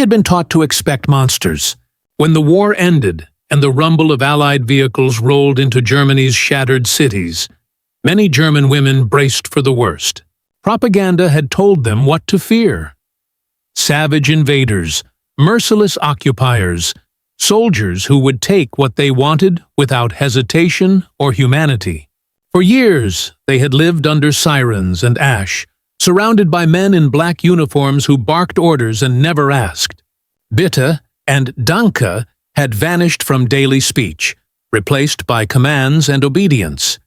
had been taught to expect monsters. When the war ended and the rumble of Allied vehicles rolled into Germany's shattered cities, many German women braced for the worst. Propaganda had told them what to fear. Savage invaders, merciless occupiers, soldiers who would take what they wanted without hesitation or humanity. For years, they had lived under sirens and ash, surrounded by men in black uniforms who barked orders and never asked. Bitte and Danke had vanished from daily speech, replaced by commands and obedience.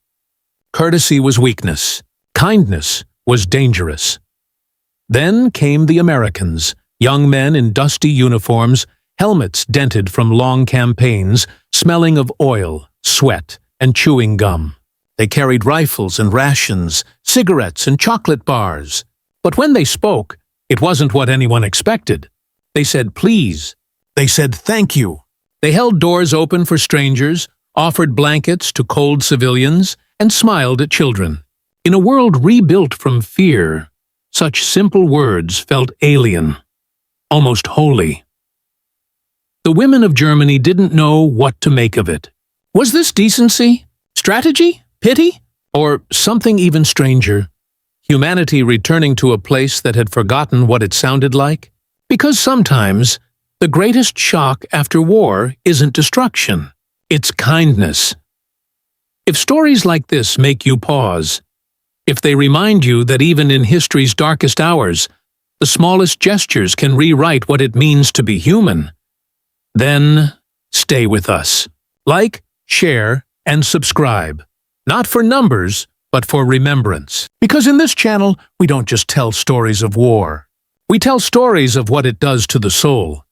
Courtesy was weakness. Kindness was dangerous. Then came the Americans, young men in dusty uniforms, helmets dented from long campaigns, smelling of oil, sweat, and chewing gum. They carried rifles and rations, cigarettes and chocolate bars. But when they spoke, it wasn't what anyone expected. They said please. They said thank you. They held doors open for strangers, offered blankets to cold civilians, and smiled at children. In a world rebuilt from fear, such simple words felt alien, almost holy. The women of Germany didn't know what to make of it. Was this decency? Strategy? Pity? Or something even stranger? Humanity returning to a place that had forgotten what it sounded like? Because sometimes, the greatest shock after war isn't destruction. It's kindness. If stories like this make you pause, if they remind you that even in history's darkest hours, the smallest gestures can rewrite what it means to be human, then stay with us. Like, share, and subscribe. Not for numbers, but for remembrance. Because in this channel, we don't just tell stories of war. We tell stories of what it does to the soul.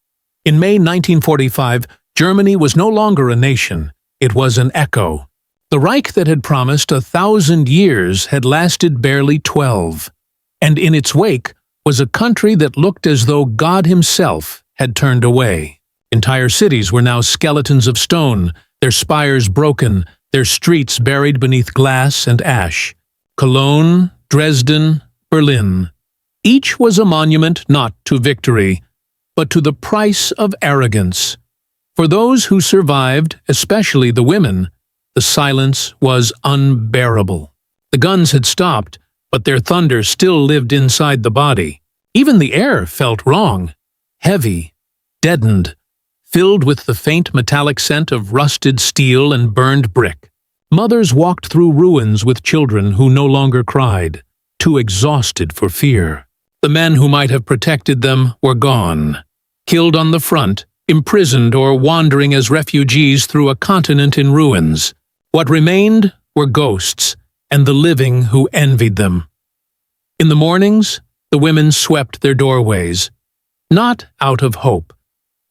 In May 1945, Germany was no longer a nation. It was an echo. The Reich that had promised 1,000 years had lasted barely 12. And in its wake was a country that looked as though God himself had turned away. Entire cities were now skeletons of stone, their spires broken, their streets buried beneath glass and ash. Cologne, Dresden, Berlin. Each was a monument not to victory, but to the price of arrogance. For those who survived, especially the women, the silence was unbearable. The guns had stopped, but their thunder still lived inside the body. Even the air felt wrong, heavy, deadened, filled with the faint metallic scent of rusted steel and burned brick. Mothers walked through ruins with children who no longer cried, too exhausted for fear. The men who might have protected them were gone, killed on the front, imprisoned or wandering as refugees through a continent in ruins. What remained were ghosts, and the living who envied them. In the mornings, the women swept their doorways, not out of hope,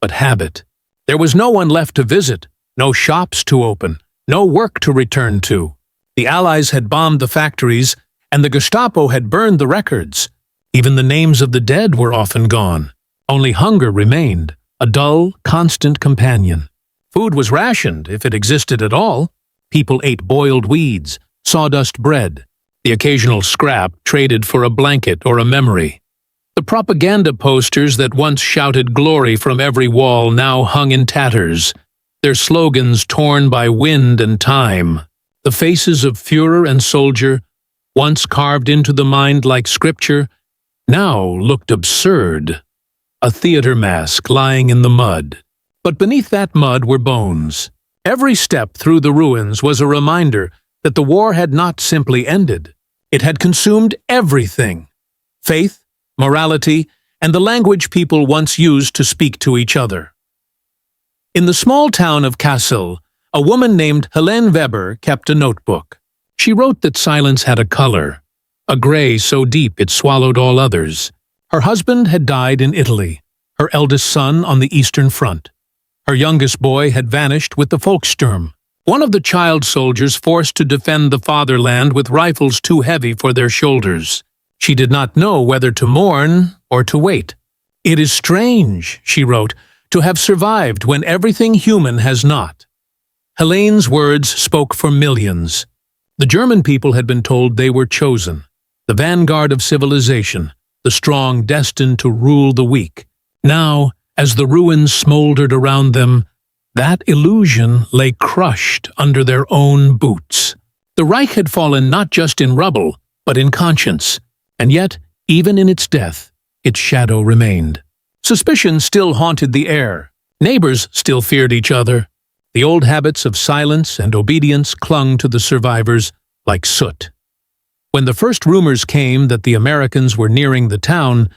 but habit. There was no one left to visit, no shops to open, no work to return to. The Allies had bombed the factories, and the Gestapo had burned the records. Even the names of the dead were often gone. Only hunger remained, a dull, constant companion. Food was rationed, if it existed at all. People ate boiled weeds, sawdust bread, the occasional scrap traded for a blanket or a memory. The propaganda posters that once shouted glory from every wall now hung in tatters, their slogans torn by wind and time. The faces of Führer and soldier, once carved into the mind like scripture, now looked absurd. A theater mask lying in the mud. But beneath that mud were bones. Every step through the ruins was a reminder that the war had not simply ended. It had consumed everything. Faith, morality, and the language people once used to speak to each other. In the small town of Kassel, a woman named Helene Weber kept a notebook. She wrote that silence had a color, a gray so deep it swallowed all others. Her husband had died in Italy, her eldest son on the Eastern Front. Her youngest boy had vanished with the Volkssturm, one of the child soldiers forced to defend the fatherland with rifles too heavy for their shoulders. She did not know whether to mourn or to wait. "It is strange," she wrote, "to have survived when everything human has not." Helene's words spoke for millions. The German people had been told they were chosen, the vanguard of civilization, the strong destined to rule the weak. Now, As the ruins smoldered around them, that illusion lay crushed under their own boots. The Reich had fallen not just in rubble, but in conscience, and yet, even in its death, its shadow remained. Suspicion still haunted the air. Neighbors still feared each other. The old habits of silence and obedience clung to the survivors like soot. When the first rumors came that the Americans were nearing the town,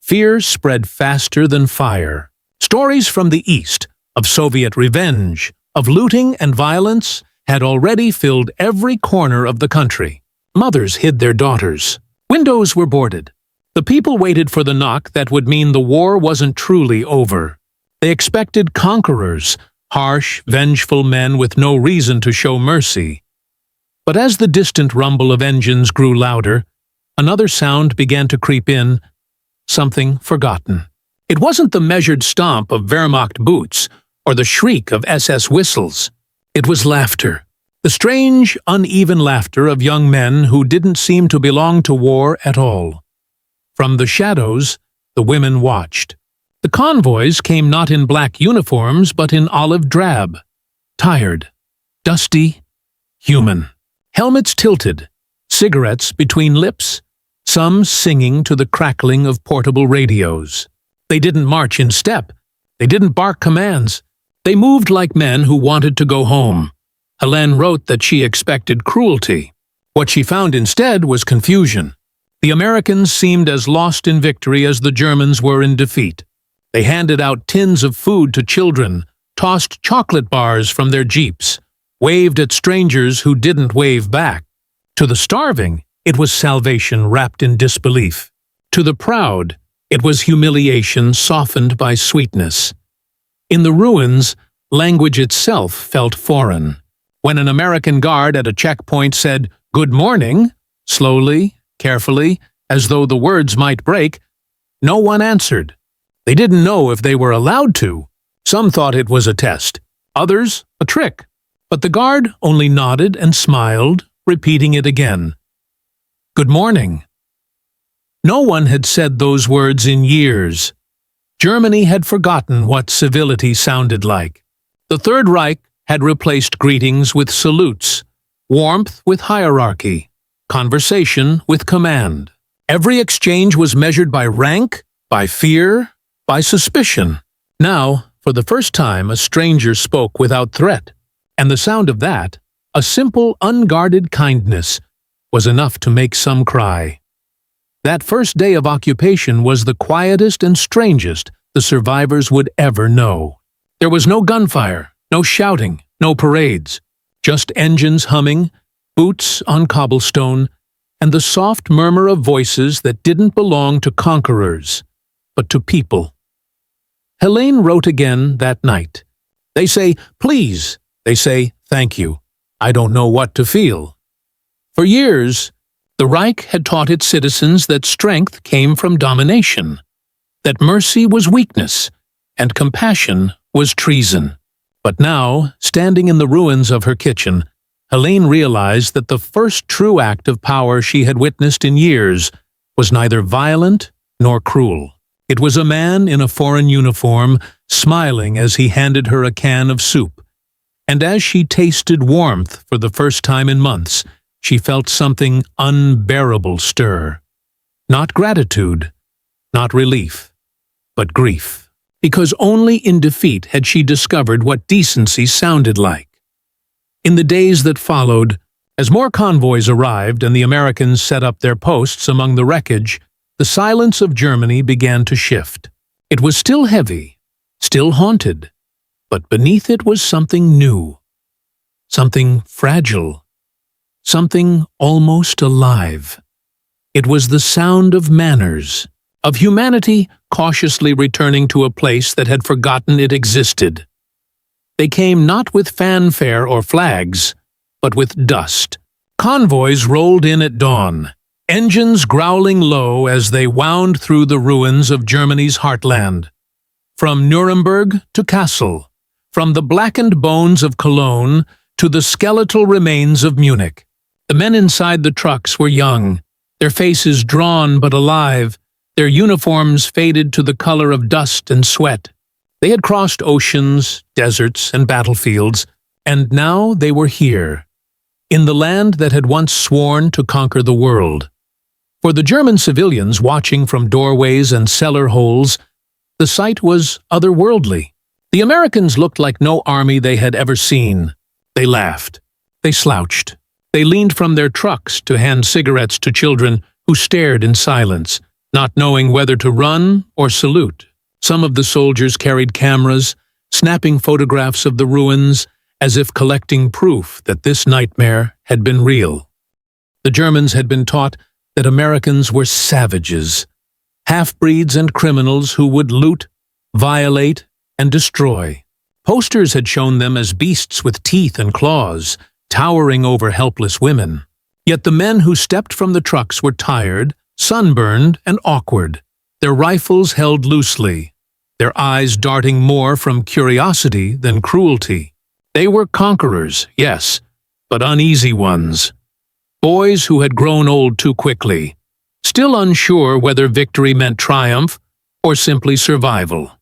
fear spread faster than fire. Stories from the East, of Soviet revenge, of looting and violence, had already filled every corner of the country. Mothers hid their daughters. Windows were boarded. The people waited for the knock that would mean the war wasn't truly over. They expected conquerors, harsh, vengeful men with no reason to show mercy. But as the distant rumble of engines grew louder, another sound began to creep in, something forgotten. It wasn't the measured stomp of Wehrmacht boots or the shriek of SS whistles. It was laughter. The strange, uneven laughter of young men who didn't seem to belong to war at all. From the shadows, the women watched. The convoys came not in black uniforms but in olive drab. Tired, dusty, human. Helmets tilted, cigarettes between lips, some singing to the crackling of portable radios. They didn't march in step. They didn't bark commands. They moved like men who wanted to go home. Helene wrote that she expected cruelty. What she found instead was confusion. The Americans seemed as lost in victory as the Germans were in defeat. They handed out tins of food to children, tossed chocolate bars from their jeeps, waved at strangers who didn't wave back. To the starving, it was salvation wrapped in disbelief. To the proud, it was humiliation softened by sweetness. In the ruins, language itself felt foreign. When an American guard at a checkpoint said, "Good morning," slowly, carefully, as though the words might break, no one answered. They didn't know if they were allowed to. Some thought it was a test, others a trick. But the guard only nodded and smiled, repeating it again. "Good morning." No one had said those words in years. Germany had forgotten what civility sounded like. The Third Reich had replaced greetings with salutes, warmth with hierarchy, conversation with command. Every exchange was measured by rank, by fear, by suspicion. Now, for the first time, a stranger spoke without threat. And the sound of that, a simple, unguarded kindness, was enough to make some cry. That first day of occupation was the quietest and strangest the survivors would ever know. There was no gunfire, no shouting, no parades, just engines humming, boots on cobblestone, and the soft murmur of voices that didn't belong to conquerors, but to people. Helene wrote again that night. They say, "Please." They say, "Thank you. I don't know what to feel." For years, the Reich had taught its citizens that strength came from domination, that mercy was weakness, and compassion was treason. But now, standing in the ruins of her kitchen, Helene realized that the first true act of power she had witnessed in years was neither violent nor cruel. It was a man in a foreign uniform, smiling as he handed her a can of soup. And as she tasted warmth for the first time in months, she felt something unbearable stir. Not gratitude, not relief, but grief. Because only in defeat had she discovered what decency sounded like. In the days that followed, as more convoys arrived and the Americans set up their posts among the wreckage, the silence of Germany began to shift. It was still heavy, still haunted, but beneath it was something new, something fragile, something almost alive. It was the sound of manners, of humanity cautiously returning to a place that had forgotten it existed. They came not with fanfare or flags, but with dust. Convoys rolled in at dawn, engines growling low as they wound through the ruins of Germany's heartland. From Nuremberg to Kassel, from the blackened bones of Cologne to the skeletal remains of Munich. The men inside the trucks were young, their faces drawn but alive, their uniforms faded to the color of dust and sweat. They had crossed oceans, deserts, and battlefields, and now they were here, in the land that had once sworn to conquer the world. For the German civilians watching from doorways and cellar holes, the sight was otherworldly. The Americans looked like no army they had ever seen. They laughed. They slouched. They leaned from their trucks to hand cigarettes to children who stared in silence, not knowing whether to run or salute. Some of the soldiers carried cameras, snapping photographs of the ruins, as if collecting proof that this nightmare had been real. The Germans had been taught that Americans were savages, half-breeds and criminals who would loot, violate, and destroy. Posters had shown them as beasts with teeth and claws, towering over helpless women. Yet the men who stepped from the trucks were tired, sunburned, and awkward, their rifles held loosely, their eyes darting more from curiosity than cruelty. They were conquerors, yes, but uneasy ones. Boys who had grown old too quickly, still unsure whether victory meant triumph or simply survival.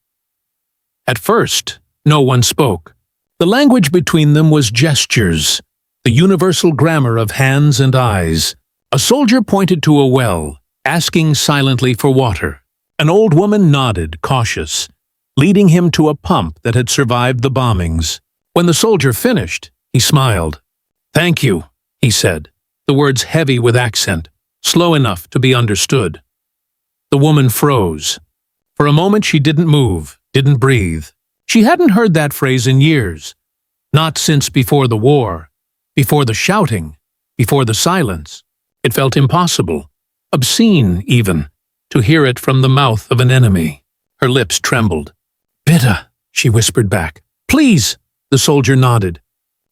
At first, no one spoke. The language between them was gestures, the universal grammar of hands and eyes. A soldier pointed to a well, asking silently for water. An old woman nodded, cautious, leading him to a pump that had survived the bombings. When the soldier finished, he smiled. "Thank you," he said, the words heavy with accent, slow enough to be understood. The woman froze. For a moment she didn't move, didn't breathe. She hadn't heard that phrase in years. Not since before the war, before the shouting, before the silence. It felt impossible, obscene even, to hear it from the mouth of an enemy. Her lips trembled. "Bitte," she whispered back. "Please," the soldier nodded.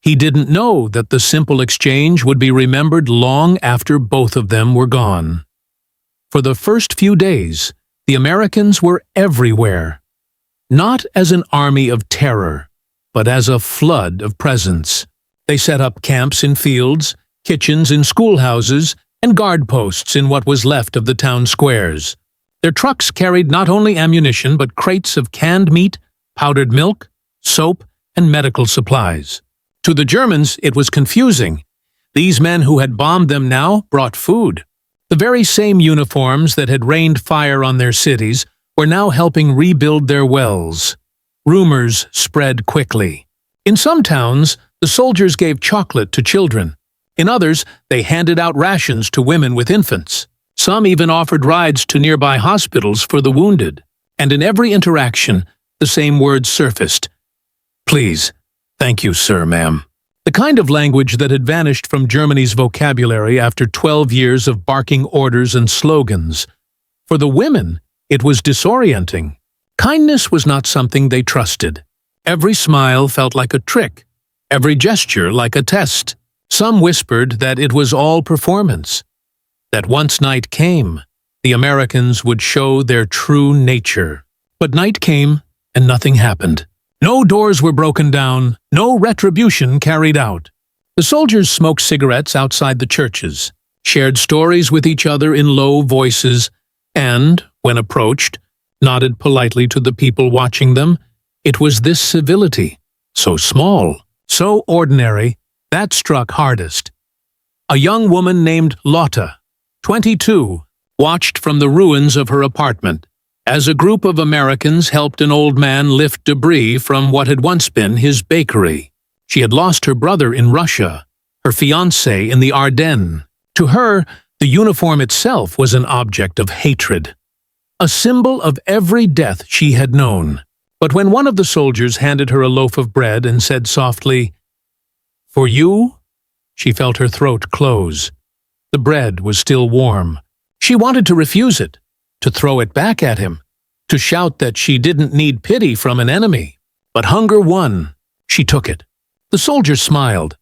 He didn't know that the simple exchange would be remembered long after both of them were gone. For the first few days, the Americans were everywhere. Not as an army of terror, but as a flood of presence. They set up camps in fields, kitchens in schoolhouses, and guard posts in what was left of the town squares. Their trucks carried not only ammunition but crates of canned meat, powdered milk, soap, and medical supplies. To the Germans, it was confusing. These men who had bombed them now brought food. The very same uniforms that had rained fire on their cities were now helping rebuild their wells. Rumors spread quickly. In some towns, the soldiers gave chocolate to children. In others, they handed out rations to women with infants. Some even offered rides to nearby hospitals for the wounded. And in every interaction, the same words surfaced. "Please, thank you, sir, ma'am." The kind of language that had vanished from Germany's vocabulary after 12 years of barking orders and slogans. For the women, it was disorienting. Kindness was not something they trusted. Every smile felt like a trick, every gesture like a test. Some whispered that it was all performance, that once night came, the Americans would show their true nature. But night came, and nothing happened. No doors were broken down, no retribution carried out. The soldiers smoked cigarettes outside the churches, shared stories with each other in low voices, and, when approached, nodded politely to the people watching them. It was this civility, so small, so ordinary, that struck hardest. A young woman named Lotta, 22, watched from the ruins of her apartment as a group of Americans helped an old man lift debris from what had once been his bakery. She had lost her brother in Russia, her fiancé in the Ardennes. To her, the uniform itself was an object of hatred, a symbol of every death she had known. But when one of the soldiers handed her a loaf of bread and said softly, "For you?" she felt her throat close. The bread was still warm. She wanted to refuse it, to throw it back at him, to shout that she didn't need pity from an enemy. But hunger won. She took it. The soldier smiled.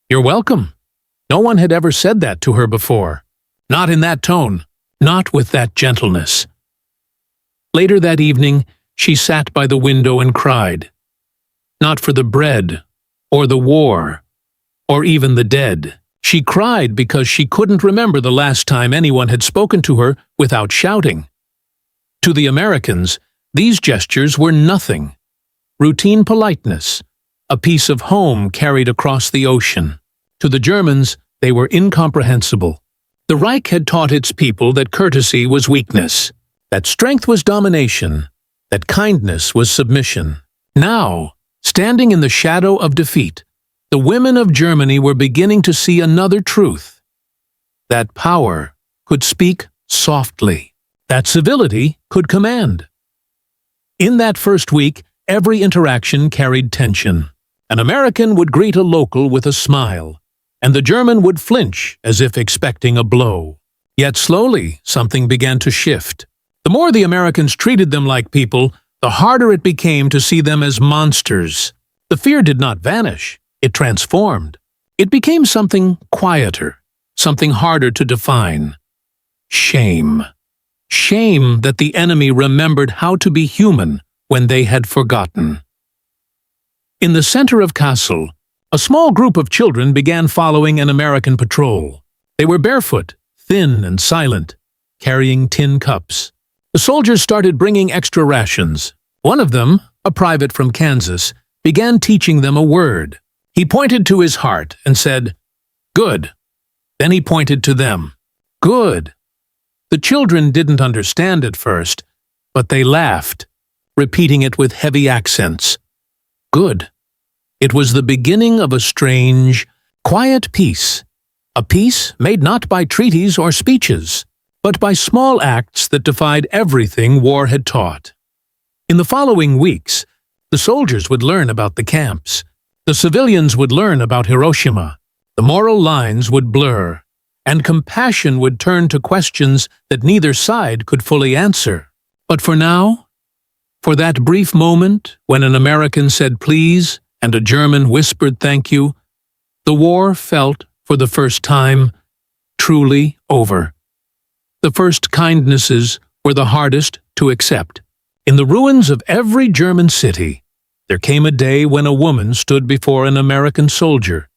"You're welcome." No one had ever said that to her before. Not in that tone, not with that gentleness. Later that evening, she sat by the window and cried. Not for the bread, or the war, or even the dead. She cried because she couldn't remember the last time anyone had spoken to her without shouting. To the Americans, these gestures were nothing. routine politeness, a piece of home carried across the ocean. To the Germans, they were incomprehensible. The Reich had taught its people that courtesy was weakness, that strength was domination, that kindness was submission. Now, standing in the shadow of defeat, the women of Germany were beginning to see another truth: that power could speak softly, that civility could command. In that first week, every interaction carried tension. An American would greet a local with a smile, and the German would flinch as if expecting a blow. Yet slowly, something began to shift. The more the Americans treated them like people, the harder it became to see them as monsters. The fear did not vanish. It transformed. It became something quieter, something harder to define. Shame. Shame that the enemy remembered how to be human when they had forgotten. In the center of Kassel, a small group of children began following an American patrol. They were barefoot, thin and silent, carrying tin cups. The soldiers started bringing extra rations. One of them, a private from Kansas, began teaching them a word. He pointed to his heart and said, "Good." Then he pointed to them. "Good." The children didn't understand at first, but they laughed, repeating it with heavy accents. Good. It was the beginning of a strange, quiet peace, a peace made not by treaties or speeches, but by small acts that defied everything war had taught. In the following weeks, the soldiers would learn about the camps. The civilians would learn about Hiroshima. The moral lines would blur, and compassion would turn to questions that neither side could fully answer. But for now, for that brief moment when an American said please and a German whispered thank you, the war felt, for the first time, truly over. The first kindnesses were the hardest to accept. In the ruins of every German city, there came a day when a woman stood before an American soldier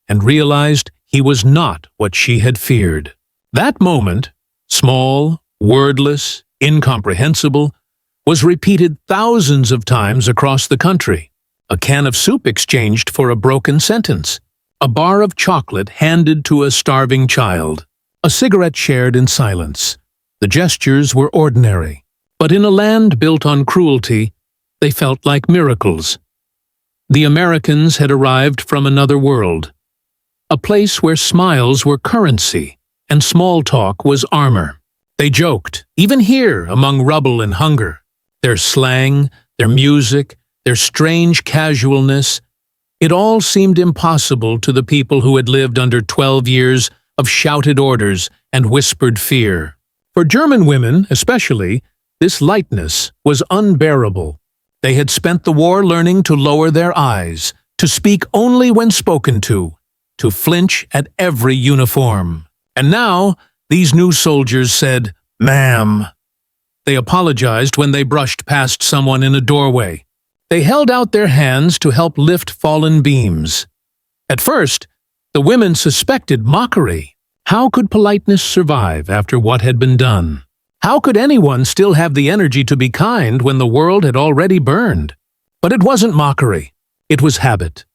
and realized he was not what she had feared. That moment, small, wordless, incomprehensible, was repeated thousands of times across the country. A can of soup exchanged for a broken sentence, a bar of chocolate handed to a starving child, a cigarette shared in silence. The gestures were ordinary, but in a land built on cruelty, they felt like miracles. The Americans had arrived from another world, a place where smiles were currency and small talk was armor. They joked, even here among rubble and hunger. Their slang, their music, their strange casualness, it all seemed impossible to the people who had lived under 12 years of shouted orders and whispered fear. For German women, especially, this lightness was unbearable. They had spent the war learning to lower their eyes, to speak only when spoken to flinch at every uniform. And now, these new soldiers said, "Ma'am." They apologized when they brushed past someone in a doorway. They held out their hands to help lift fallen beams. At first, the women suspected mockery. How could politeness survive after what had been done? How could anyone still have the energy to be kind when the world had already burned? But it wasn't mockery. It was habit.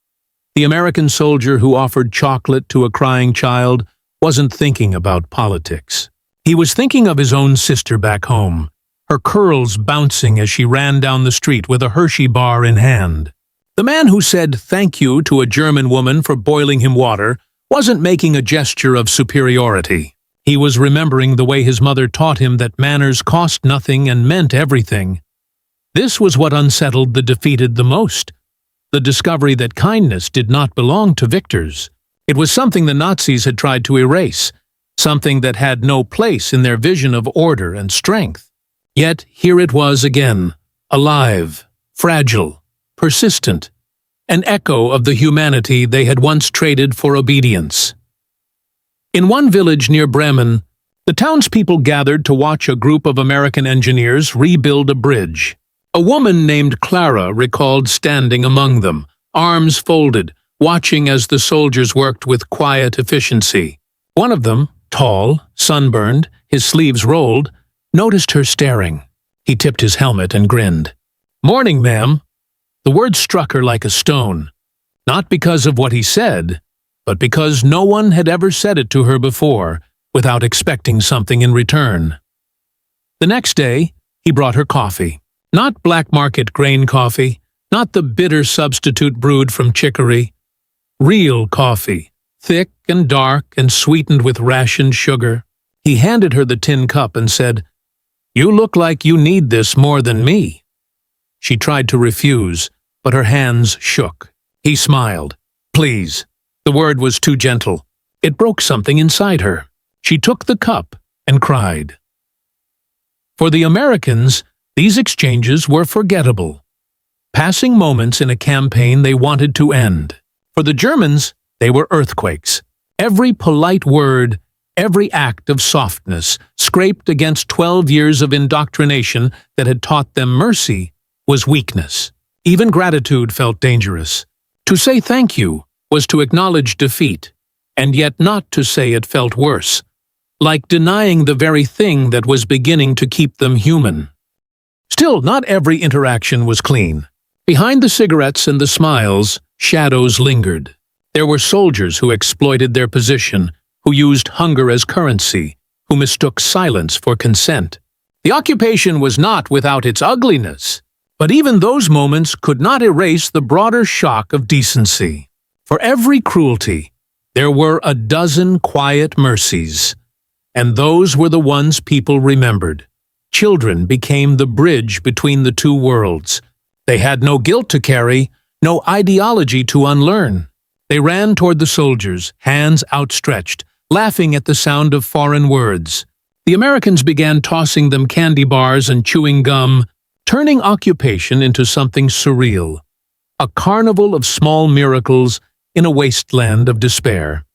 The American soldier who offered chocolate to a crying child wasn't thinking about politics. He was thinking of his own sister back home, her curls bouncing as she ran down the street with a Hershey bar in hand. The man who said thank you to a German woman for boiling him water wasn't making a gesture of superiority. He was remembering the way his mother taught him that manners cost nothing and meant everything. This was what unsettled the defeated the most, the discovery that kindness did not belong to victors. It was something the Nazis had tried to erase, something that had no place in their vision of order and strength. Yet here it was again, alive, fragile, persistent, an echo of the humanity they had once traded for obedience. In one village near Bremen, the townspeople gathered to watch a group of American engineers rebuild a bridge. A woman named Clara recalled standing among them, arms folded, watching as the soldiers worked with quiet efficiency. One of them, tall, sunburned, his sleeves rolled, noticed her staring. He tipped his helmet and grinned. "Morning, ma'am." The word struck her like a stone, not because of what he said, but because no one had ever said it to her before without expecting something in return. The next day, he brought her coffee. Not black market grain coffee, not the bitter substitute brewed from chicory. Real coffee, thick and dark and sweetened with rationed sugar. He handed her the tin cup and said, "You look like you need this more than me." She tried to refuse, but her hands shook. He smiled. "Please." The word was too gentle. It broke something inside her. She took the cup and cried. For the Americans, these exchanges were forgettable. Passing moments in a campaign they wanted to end. For the Germans, they were earthquakes. Every polite word, every act of softness, scraped against 12 years of indoctrination that had taught them mercy, was weakness. Even gratitude felt dangerous. To say thank you was to acknowledge defeat, and yet not to say it felt worse, like denying the very thing that was beginning to keep them human. Still, not every interaction was clean. Behind the cigarettes and the smiles, shadows lingered. There were soldiers who exploited their position, who used hunger as currency, who mistook silence for consent. The occupation was not without its ugliness, but even those moments could not erase the broader shock of decency. For every cruelty, there were a dozen quiet mercies, and those were the ones people remembered. Children became the bridge between the two worlds. They had no guilt to carry, no ideology to unlearn. They ran toward the soldiers, hands outstretched, laughing at the sound of foreign words. The Americans began tossing them candy bars and chewing gum, turning occupation into something surreal. A carnival of small miracles in a wasteland of despair.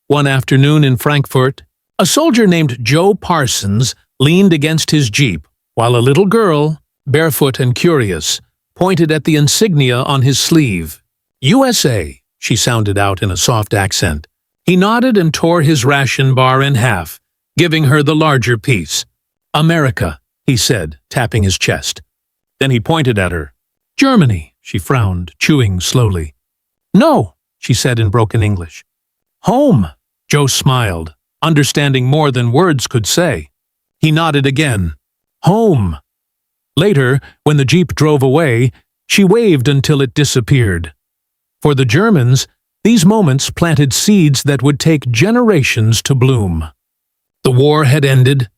One afternoon in Frankfurt, a soldier named Joe Parsons leaned against his jeep, while a little girl, barefoot and curious, pointed at the insignia on his sleeve. "USA," she sounded out in a soft accent. He nodded and tore his ration bar in half, giving her the larger piece. "America," he said, tapping his chest. Then he pointed at her. "Germany," she frowned, chewing slowly. "No," she said in broken English. "Home," Joe smiled, understanding more than words could say. He nodded again. "Home." Later, when the jeep drove away, she waved until it disappeared. For the Germans, these moments planted seeds that would take generations to bloom. The war had ended,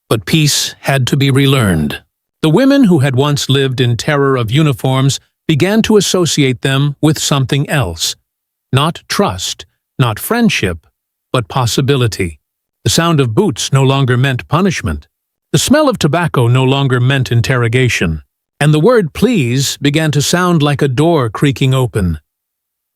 but peace had to be relearned. The women who had once lived in terror of uniforms began to associate them with something else. Not trust, not friendship, but possibility. The sound of boots no longer meant punishment. The smell of tobacco no longer meant interrogation. And the word please began to sound like a door creaking open.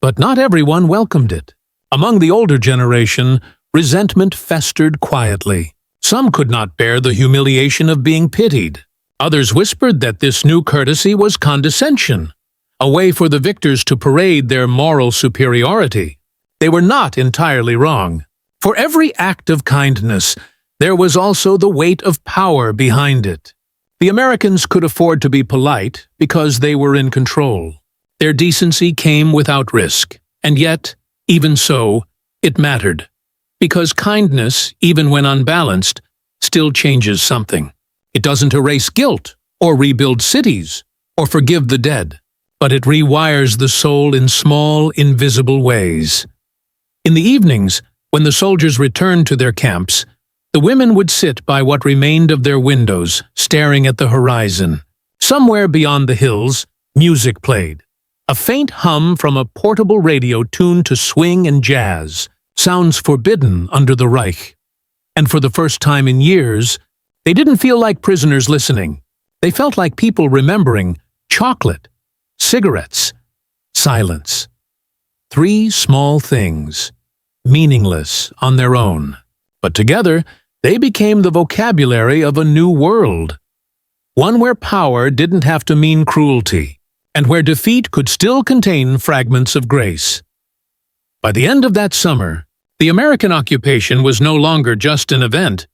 But not everyone welcomed it. Among the older generation, resentment festered quietly. Some could not bear the humiliation of being pitied. Others whispered that this new courtesy was condescension, a way for the victors to parade their moral superiority. They were not entirely wrong. For every act of kindness, there was also the weight of power behind it. The Americans could afford to be polite because they were in control. Their decency came without risk, and yet, even so, it mattered. Because kindness, even when unbalanced, still changes something. It doesn't erase guilt, or rebuild cities, or forgive the dead, but it rewires the soul in small, invisible ways. In the evenings, when the soldiers returned to their camps, the women would sit by what remained of their windows, staring at the horizon. Somewhere beyond the hills, music played. A faint hum from a portable radio tuned to swing and jazz, sounds forbidden under the Reich. And for the first time in years, they didn't feel like prisoners listening. They felt like people remembering chocolate, cigarettes, silence. 3 small things, meaningless on their own. But together, they became the vocabulary of a new world. One where power didn't have to mean cruelty, and where defeat could still contain fragments of grace. By the end of that summer, the American occupation was no longer just an event.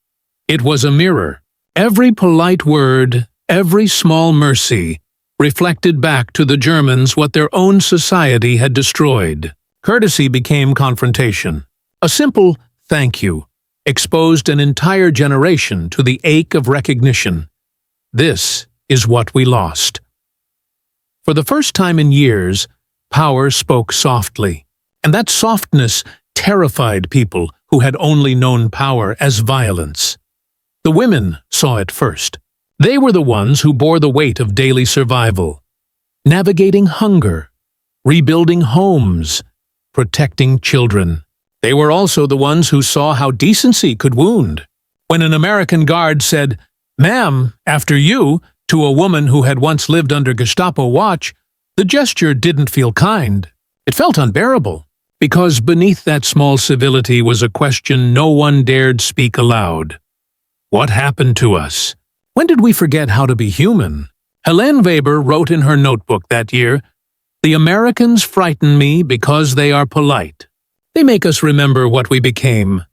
It was a mirror. Every polite word, every small mercy, reflected back to the Germans what their own society had destroyed. Courtesy became confrontation. A simple thank you exposed an entire generation to the ache of recognition. This is what we lost. For the first time in years, power spoke softly, and that softness terrified people who had only known power as violence. The women saw it first. They were the ones who bore the weight of daily survival, navigating hunger, rebuilding homes, protecting children. They were also the ones who saw how decency could wound. When an American guard said, "Ma'am, after you," to a woman who had once lived under Gestapo watch, the gesture didn't feel kind. It felt unbearable, because beneath that small civility was a question no one dared speak aloud. What happened to us? When did we forget how to be human? Helene Weber wrote in her notebook that year, "The Americans frighten me because they are polite. They make us remember what we became."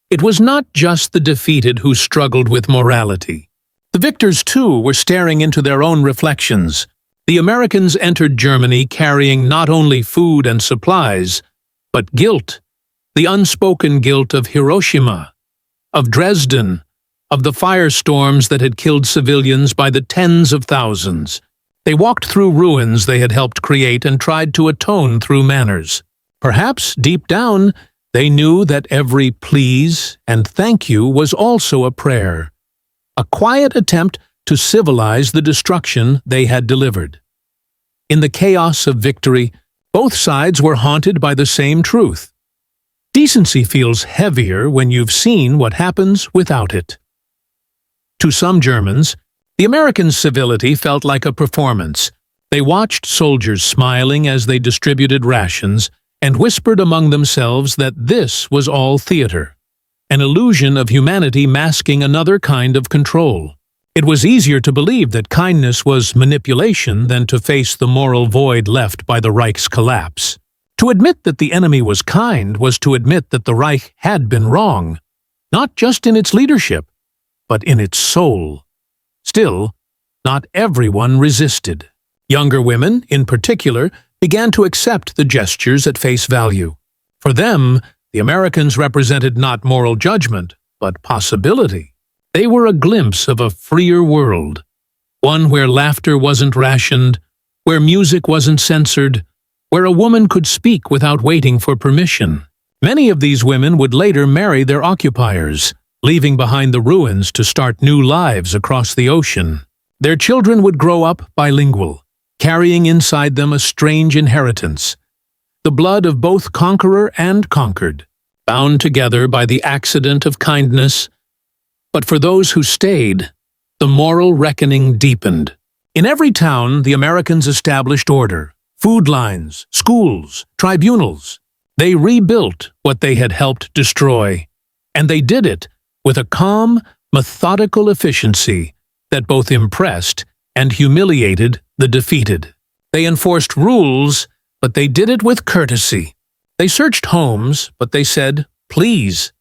It was not just the defeated who struggled with morality. The victors, too, were staring into their own reflections. The Americans entered Germany carrying not only food and supplies, but guilt. The unspoken guilt of Hiroshima, of Dresden, of the firestorms that had killed civilians by the tens of thousands. They walked through ruins they had helped create and tried to atone through manners. Perhaps, deep down, they knew that every please and thank you was also a prayer, a quiet attempt to civilize the destruction they had delivered. In the chaos of victory, both sides were haunted by the same truth. Decency feels heavier when you've seen what happens without it. To some Germans, the American civility felt like a performance. They watched soldiers smiling as they distributed rations and whispered among themselves that this was all theater, an illusion of humanity masking another kind of control. It was easier to believe that kindness was manipulation than to face the moral void left by the Reich's collapse. To admit that the enemy was kind was to admit that the Reich had been wrong, not just in its leadership, but in its soul. Still, not everyone resisted. Younger women, in particular, began to accept the gestures at face value. For them, the Americans represented not moral judgment, but possibility. They were a glimpse of a freer world, one where laughter wasn't rationed, where music wasn't censored, where a woman could speak without waiting for permission. Many of these women would later marry their occupiers, leaving behind the ruins to start new lives across the ocean. Their children would grow up bilingual, carrying inside them a strange inheritance, the blood of both conqueror and conquered, bound together by the accident of kindness. But for those who stayed, the moral reckoning deepened. In every town, the Americans established order, food lines, schools, tribunals. They rebuilt what they had helped destroy, and they did it with a calm, methodical efficiency that both impressed and humiliated the defeated. They enforced rules, but they did it with courtesy. They searched homes, but they said, "Please."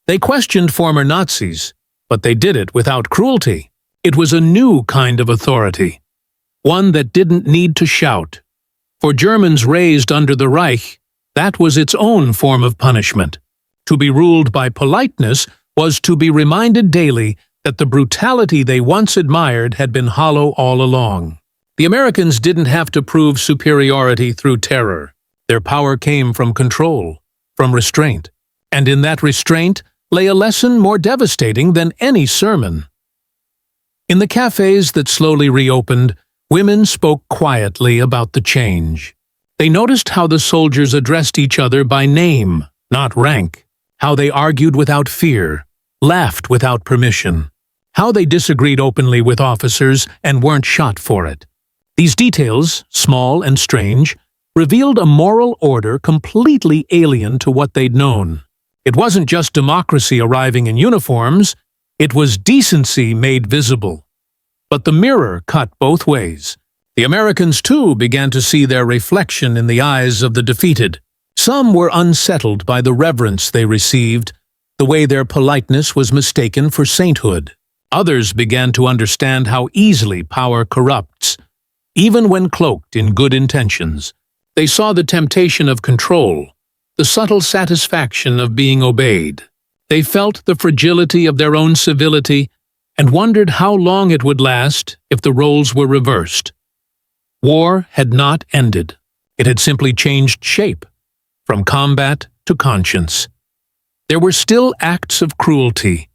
They questioned former Nazis, but they did it without cruelty. It was a new kind of authority, one that didn't need to shout. For Germans raised under the Reich, that was its own form of punishment. To be ruled by politeness was to be reminded daily that the brutality they once admired had been hollow all along. The Americans didn't have to prove superiority through terror. Their power came from control, from restraint. And in that restraint lay a lesson more devastating than any sermon. In the cafes that slowly reopened, women spoke quietly about the change. They noticed how the soldiers addressed each other by name, not rank, how they argued without fear, laughed without permission, how they disagreed openly with officers and weren't shot for it. These details, small and strange, revealed a moral order completely alien to what they'd known. It wasn't just democracy arriving in uniforms, it was decency made visible. But the mirror cut both ways. The Americans, too, began to see their reflection in the eyes of the defeated. Some were unsettled by the reverence they received, the way their politeness was mistaken for sainthood. Others began to understand how easily power corrupts, even when cloaked in good intentions. They saw the temptation of control, the subtle satisfaction of being obeyed. They felt the fragility of their own civility and wondered how long it would last if the roles were reversed. War had not ended. It had simply changed shape, from combat to conscience. There were still acts of cruelty,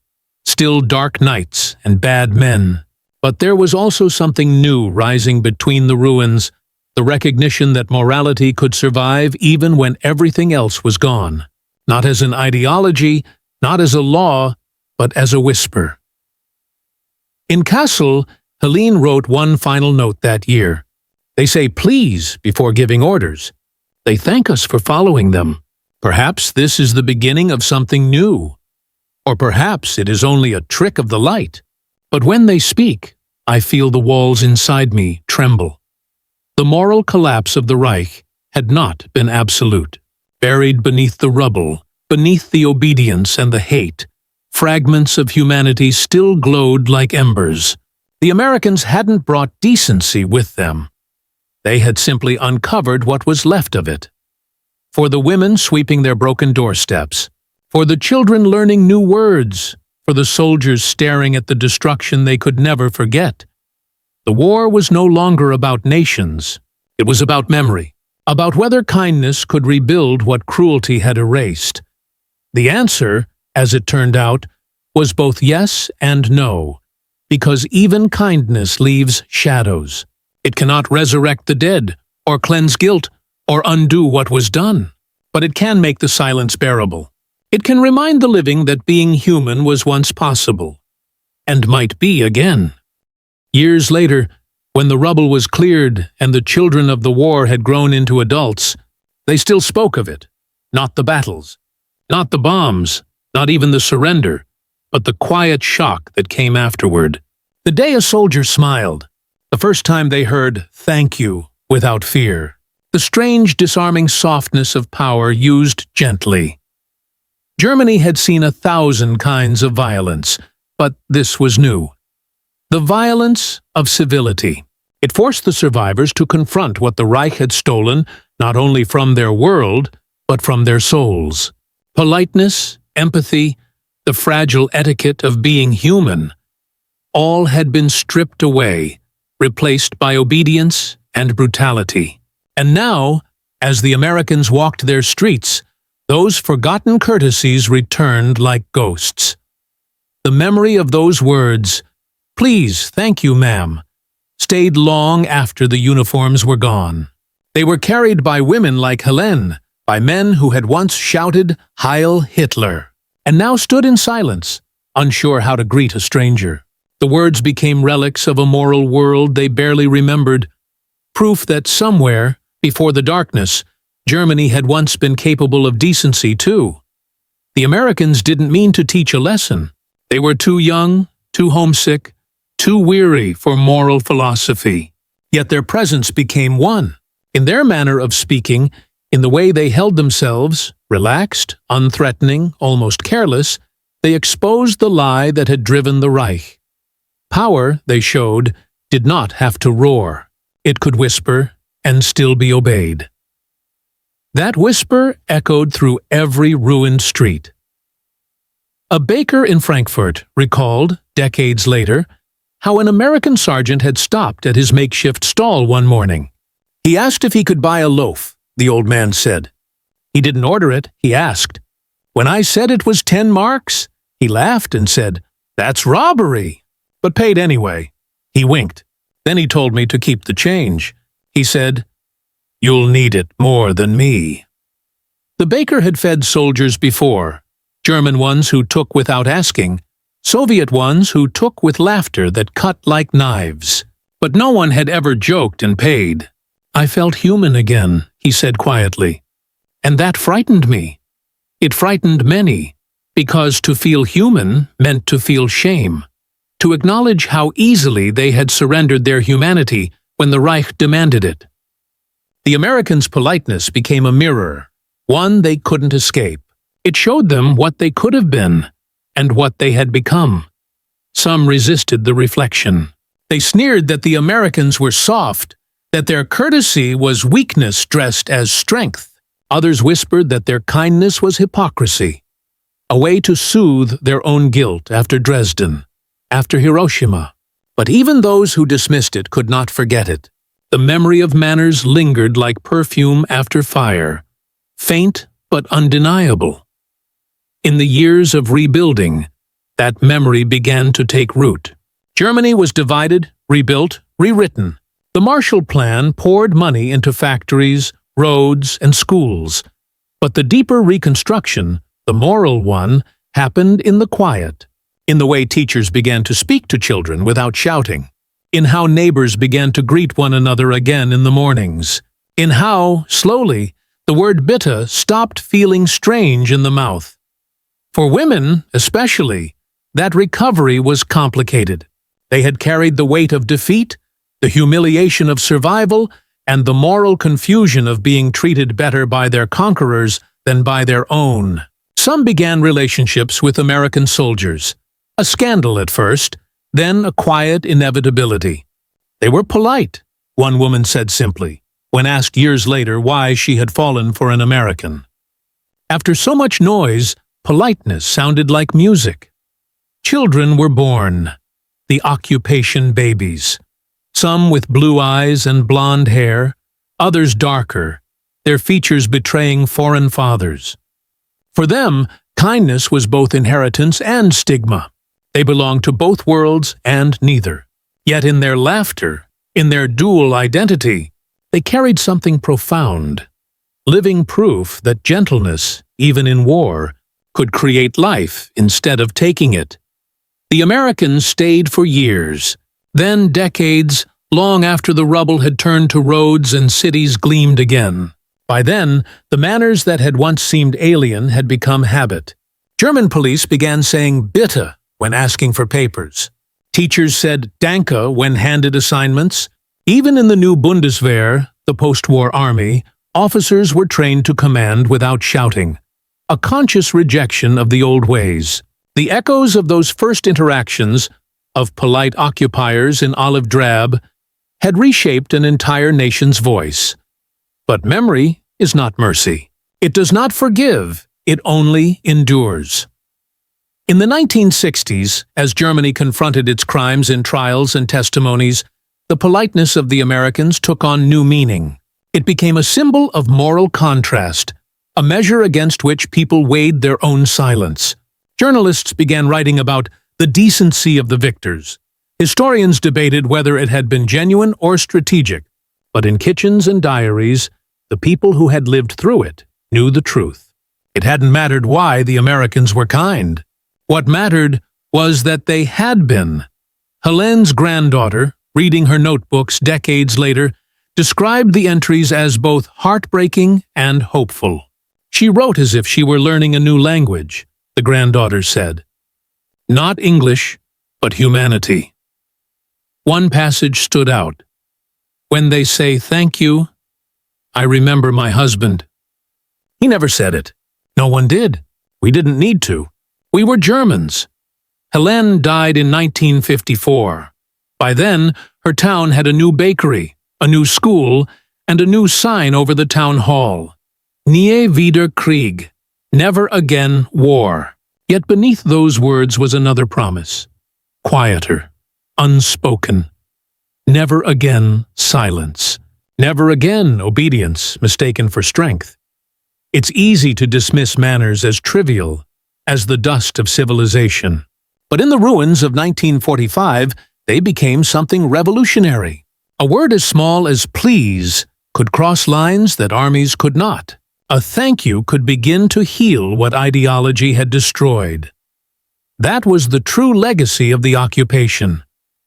still dark nights and bad men, but there was also something new rising between the ruins, the recognition that morality could survive even when everything else was gone, not as an ideology, not as a law, but as a whisper. In Kassel, Helene wrote one final note that year. They say please before giving orders. They thank us for following them. Perhaps this is the beginning of something new. Or perhaps it is only a trick of the light. But when they speak, I feel the walls inside me tremble. The moral collapse of the Reich had not been absolute. Buried beneath the rubble, beneath the obedience and the hate, fragments of humanity still glowed like embers. The Americans hadn't brought decency with them. They had simply uncovered what was left of it. For the women sweeping their broken doorsteps, for the children learning new words, for the soldiers staring at the destruction they could never forget. The war was no longer about nations. It was about memory, about whether kindness could rebuild what cruelty had erased. The answer, as it turned out, was both yes and no, because even kindness leaves shadows. It cannot resurrect the dead, or cleanse guilt, or undo what was done, but it can make the silence bearable. It can remind the living that being human was once possible, and might be again. Years later, when the rubble was cleared and the children of the war had grown into adults, they still spoke of it. Not the battles, not the bombs, not even the surrender, but the quiet shock that came afterward. The day a soldier smiled, the first time they heard "thank you" without fear, the strange disarming softness of power used gently. Germany had seen 1,000 kinds of violence, but this was new. The violence of civility. It forced the survivors to confront what the Reich had stolen not only from their world, but from their souls. Politeness, empathy, the fragile etiquette of being human, all had been stripped away, replaced by obedience and brutality. And now, as the Americans walked their streets, those forgotten courtesies returned like ghosts. The memory of those words, "Please, thank you, ma'am," stayed long after the uniforms were gone. They were carried by women like Helene, by men who had once shouted "Heil Hitler," and now stood in silence, unsure how to greet a stranger. The words became relics of a moral world they barely remembered, proof that somewhere, before the darkness, Germany had once been capable of decency too. The Americans didn't mean to teach a lesson. They were too young, too homesick, too weary for moral philosophy. Yet their presence became one. In their manner of speaking, in the way they held themselves, relaxed, unthreatening, almost careless, they exposed the lie that had driven the Reich. Power, they showed, did not have to roar. It could whisper and still be obeyed. That whisper echoed through every ruined street. A baker in Frankfurt recalled, decades later, how an American sergeant had stopped at his makeshift stall one morning. He asked if he could buy a loaf, the old man said. He didn't order it, he asked. When I said it was 10 marks, he laughed and said, "That's robbery," but paid anyway. He winked. Then he told me to keep the change. He said, "You'll need it more than me." The baker had fed soldiers before, German ones who took without asking, Soviet ones who took with laughter that cut like knives. But no one had ever joked and paid. "I felt human again," he said quietly. And that frightened me. It frightened many, because to feel human meant to feel shame, to acknowledge how easily they had surrendered their humanity when the Reich demanded it. The Americans' politeness became a mirror, one they couldn't escape. It showed them what they could have been and what they had become. Some resisted the reflection. They sneered that the Americans were soft, that their courtesy was weakness dressed as strength. Others whispered that their kindness was hypocrisy, a way to soothe their own guilt after Dresden, after Hiroshima. But even those who dismissed it could not forget it. The memory of manners lingered like perfume after fire, faint but undeniable. In the years of rebuilding, that memory began to take root. Germany was divided, rebuilt, rewritten. The Marshall Plan poured money into factories, roads, and schools. But the deeper reconstruction, the moral one, happened in the quiet, in the way teachers began to speak to children without shouting, in how neighbors began to greet one another again in the mornings, in how, slowly, the word bitte stopped feeling strange in the mouth. For women, especially, that recovery was complicated. They had carried the weight of defeat, the humiliation of survival, and the moral confusion of being treated better by their conquerors than by their own. Some began relationships with American soldiers. A scandal at first, then a quiet inevitability. They were polite, one woman said simply, when asked years later why she had fallen for an American. After so much noise, politeness sounded like music. Children were born, the occupation babies. Some with blue eyes and blonde hair, others darker, their features betraying foreign fathers. For them, kindness was both inheritance and stigma. They belonged to both worlds and neither. Yet in their laughter, in their dual identity, they carried something profound, living proof that gentleness, even in war, could create life instead of taking it. The Americans stayed for years, then decades, long after the rubble had turned to roads and cities gleamed again. By then, the manners that had once seemed alien had become habit. German police began saying bitte when asking for papers. Teachers said danke when handed assignments. Even in the new Bundeswehr, the post-war army, officers were trained to command without shouting. A conscious rejection of the old ways. The echoes of those first interactions, of polite occupiers in olive drab, had reshaped an entire nation's voice. But memory is not mercy. It does not forgive, it only endures. In the 1960s, as Germany confronted its crimes in trials and testimonies, the politeness of the Americans took on new meaning. It became a symbol of moral contrast, a measure against which people weighed their own silence. Journalists began writing about the decency of the victors. Historians debated whether it had been genuine or strategic, but in kitchens and diaries, the people who had lived through it knew the truth. It hadn't mattered why the Americans were kind. What mattered was that they had been. Helene's granddaughter, reading her notebooks decades later, described the entries as both heartbreaking and hopeful. She wrote as if she were learning a new language, the granddaughter said. Not English, but humanity. One passage stood out. When they say thank you, I remember my husband. He never said it. No one did. We didn't need to. We were Germans. Helene died in 1954. By then, her town had a new bakery, a new school, and a new sign over the town hall. Nie wieder Krieg. Never again war. Yet beneath those words was another promise. Quieter. Unspoken. Never again silence. Never again obedience mistaken for strength. It's easy to dismiss manners as trivial, as the dust of civilization. But in the ruins of 1945, they became something revolutionary. A word as small as please could cross lines that armies could not. A thank you could begin to heal what ideology had destroyed. That was the true legacy of the occupation.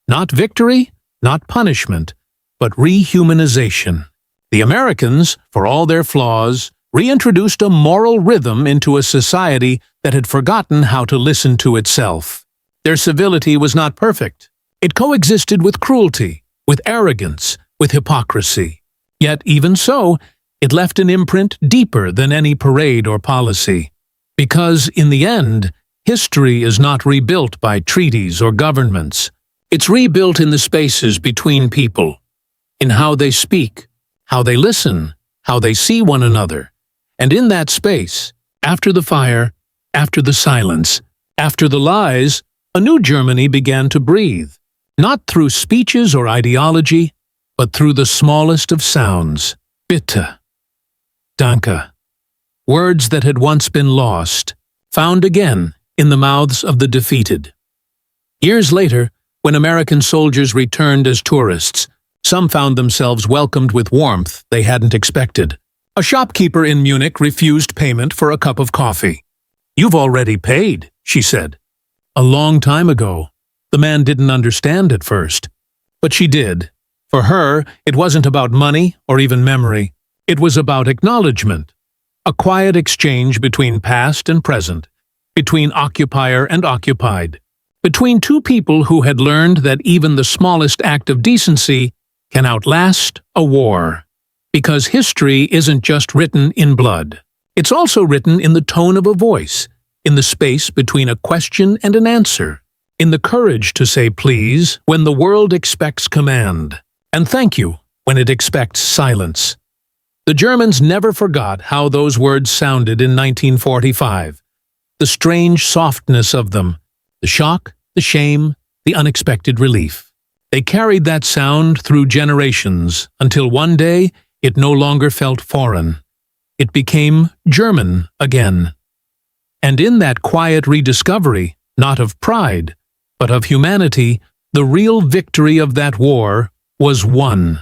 Not victory, not punishment, but rehumanization. The Americans, for all their flaws, reintroduced a moral rhythm into a society that had forgotten how to listen to itself. Their civility was not perfect. It coexisted with cruelty, with arrogance, with hypocrisy. Yet, even so, it left an imprint deeper than any parade or policy. Because, in the end, history is not rebuilt by treaties or governments. It's rebuilt in the spaces between people. in how they speak, how they listen, how they see one another. And in that space, after the fire, after the silence, after the lies, a new Germany began to breathe, not through speeches or ideology, but through the smallest of sounds. Bitte. Danke. Words that had once been lost, found again in the mouths of the defeated. Years later, when American soldiers returned as tourists, some found themselves welcomed with warmth they hadn't expected. A shopkeeper in Munich refused payment for a cup of coffee. "You've already paid," she said. A long time ago. The man didn't understand at first. But she did. For her, it wasn't about money or even memory. It was about acknowledgement. A quiet exchange between past and present, between occupier and occupied, between two people who had learned that even the smallest act of decency can outlast a war. Because history isn't just written in blood. It's also written in the tone of a voice, in the space between a question and an answer, in the courage to say please when the world expects command, and thank you when it expects silence. The Germans never forgot how those words sounded in 1945. The strange softness of them, the shock, the shame, the unexpected relief. They carried that sound through generations until one day it no longer felt foreign. It became German again. And in that quiet rediscovery, not of pride, but of humanity, the real victory of that war was won.